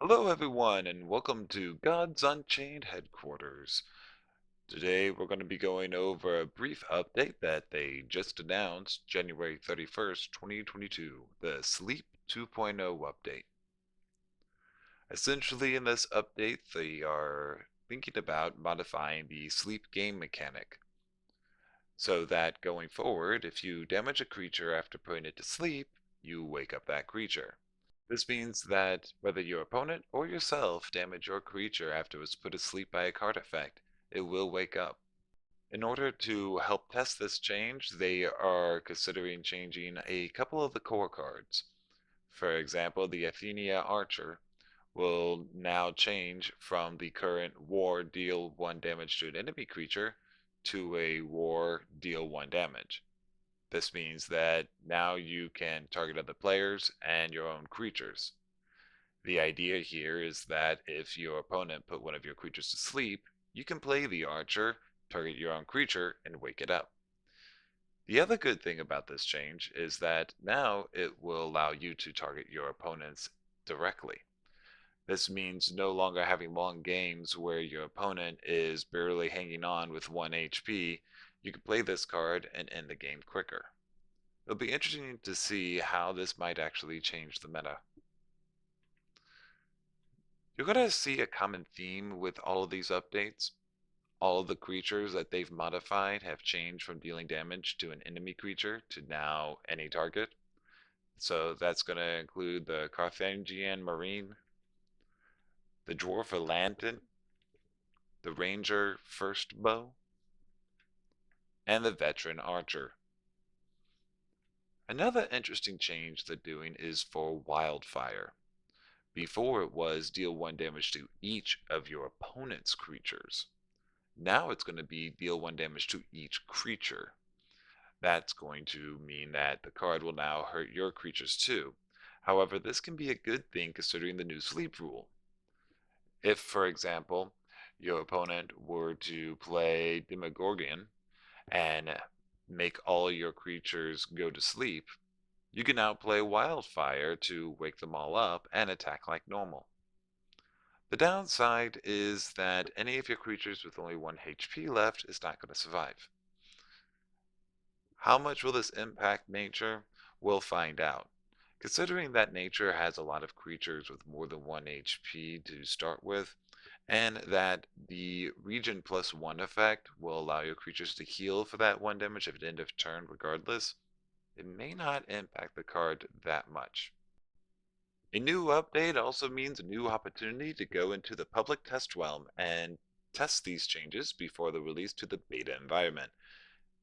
Hello, everyone, and welcome to God's Unchained headquarters. Today, we're going to be going over a brief update that they just announced January 31st, 2022, the Sleep 2.0 update. Essentially, in this update, they are thinking about modifying the sleep game mechanic so that going forward, if you damage a creature after putting it to sleep, you wake up that creature. This means that whether your opponent or yourself damage your creature after it was put asleep by a card effect, it will wake up. In order to help test this change, they are considering changing a couple of the core cards. For example, the Athenia Archer will now change from the current War deal 1 damage to an enemy creature to a War deal 1 damage. This means that now you can target other players and your own creatures. The idea here is that if your opponent put one of your creatures to sleep, you can play the archer, target your own creature, and wake it up. The other good thing about this change is that now it will allow you to target your opponents directly. This means no longer having long games where your opponent is barely hanging on with 1 HP. You can play this card and end the game quicker. It'll be interesting to see how this might actually change the meta. You're going to see a common theme with all of these updates. All of the creatures that they've modified have changed from dealing damage to an enemy creature to now any target. So that's going to include the Carthaginian Marine, the Dwarf Atlantan, the Ranger First Bow, and the Veteran Archer. Another interesting change they're doing is for Wildfire. Before it was deal 1 damage to each of your opponent's creatures. Now it's going to be deal 1 damage to each creature. That's going to mean that the card will now hurt your creatures too. However, this can be a good thing considering the new sleep rule. If, for example, your opponent were to play Demogorgon and make all your creatures go to sleep, you can now play Wildfire to wake them all up and attack like normal. The downside is that any of your creatures with only 1 HP left is not going to survive. How much will this impact nature? We'll find out. Considering that nature has a lot of creatures with more than 1 HP to start with, and that the region plus 1 effect will allow your creatures to heal for that 1 damage at the end of turn regardless, it may not impact the card that much. A new update also means a new opportunity to go into the public test realm and test these changes before the release to the beta environment.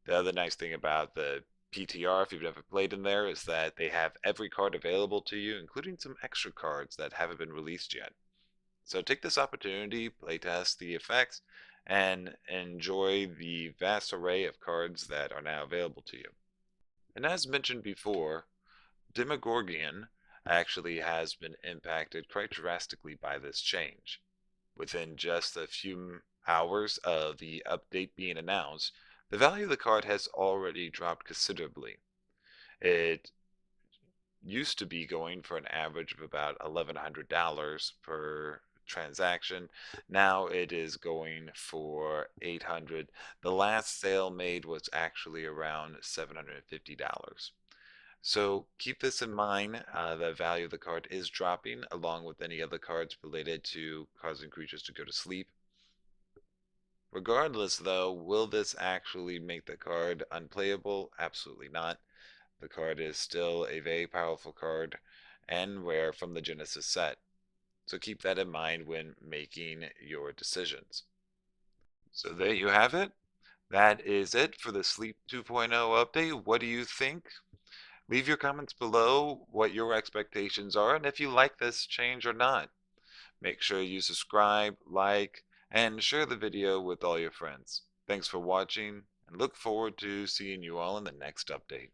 The other nice thing about the PTR, if you've never played in there, is that they have every card available to you, including some extra cards that haven't been released yet. So take this opportunity, playtest the effects, and enjoy the vast array of cards that are now available to you. And as mentioned before, Demogorgon actually has been impacted quite drastically by this change. Within just a few hours of the update being announced, the value of the card has already dropped considerably. It used to be going for an average of about $1,100 per transaction. Now it is going for $800. The last sale made was actually around $750. So keep this in mind. The value of the card is dropping along with any other cards related to causing creatures to go to sleep. Regardless, though, will this actually make the card unplayable? Absolutely not. The card is still a very powerful card and rare from the Genesis set. So keep that in mind when making your decisions. So there you have it. That is it for the Sleep 2.0 update. What do you think? Leave your comments below what your expectations are and if you like this change or not. Make sure you subscribe, like, and share the video with all your friends. Thanks for watching and look forward to seeing you all in the next update.